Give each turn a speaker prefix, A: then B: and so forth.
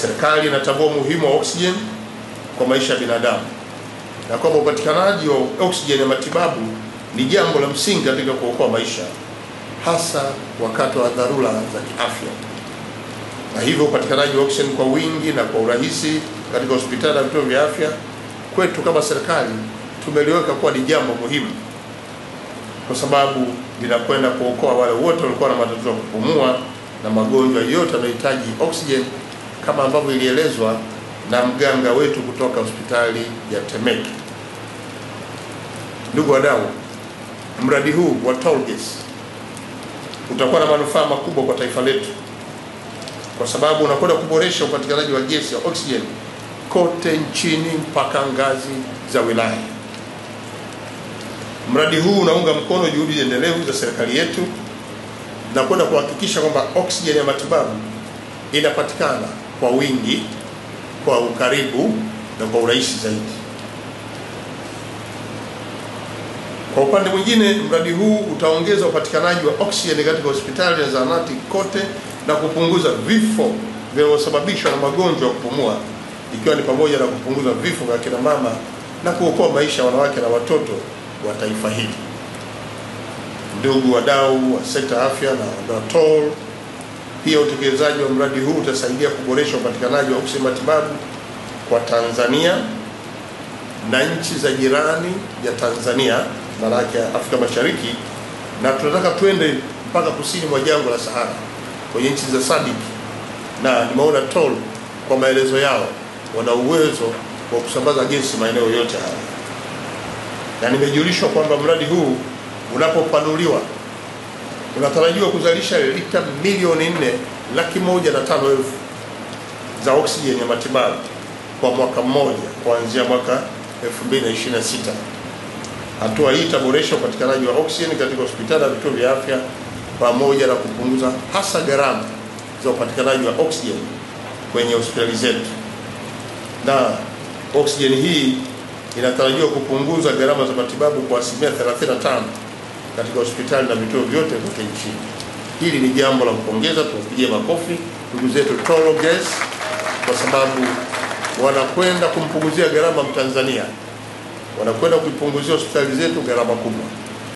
A: serikali inatambua umuhimu wa oksijeni kwa maisha ya binadamu na kwamba upatikanaji wa oksijeni ya matibabu ni jambo la msingi katika kuokoa maisha, hasa wakati wa dharura za kiafya. Na hivyo upatikanaji wa oksijeni kwa wingi na kwa urahisi katika hospitali na vituo vya afya, kwetu kama serikali tumeliweka kuwa ni jambo muhimu, kwa sababu linakwenda kuokoa wale wote walikuwa na matatizo ya kupumua na magonjwa yote yanayohitaji oksijeni, kama ambavyo ilielezwa na mganga wetu kutoka hospitali ya Temeke. Ndugu wadau, mradi huu wa Toll Gas utakuwa na manufaa makubwa kwa taifa letu, kwa sababu unakwenda kuboresha upatikanaji wa gesi ya oksijeni kote nchini mpaka ngazi za wilaya. Mradi huu unaunga mkono juhudi endelevu za serikali yetu na kwenda kuhakikisha kwamba oksijeni ya matibabu inapatikana kwa wingi, kwa ukaribu na kwa urahisi zaidi. Kwa upande mwingine, mradi huu utaongeza upatikanaji wa oksijeni katika hospitali na zahanati kote na kupunguza vifo vinavyosababishwa na magonjwa ya kupumua, ikiwa ni pamoja na kupunguza vifo vya kina mama na kuokoa maisha ya wanawake na watoto wa taifa hili. Ndugu wadau wa sekta ya afya na toll, pia utekelezaji wa mradi huu utasaidia kuboresha upatikanaji wa oksijeni matibabu kwa Tanzania na nchi za jirani ya Tanzania, maana yake Afrika Mashariki, na tunataka twende mpaka kusini mwa jangwa la Sahara kwenye nchi za SADC. Na nimeona toll kwa maelezo yao wana uwezo wa kusambaza gesi maeneo yote haya, na nimejulishwa kwamba mradi huu unapopanuliwa unatarajiwa kuzalisha lita milioni 4,105,000 za oksijeni ya matibabu kwa mwaka mmoja kuanzia mwaka 2026. Hatua hii itaboresha upatikanaji wa oksijeni katika hospitali na vituo vya afya pamoja na kupunguza hasa gharama za upatikanaji wa oksijeni kwenye hospitali zetu. Na oksijeni hii inatarajiwa kupunguza gharama za matibabu kwa 35% katika hospitali na vituo vyote kote nchini. Hili ni jambo la kupongeza, tuwapigie makofi ndugu zetu Toll Gas, kwa sababu wanakwenda kumpunguzia gharama Mtanzania, wanakwenda kuipunguzia hospitali zetu gharama kubwa.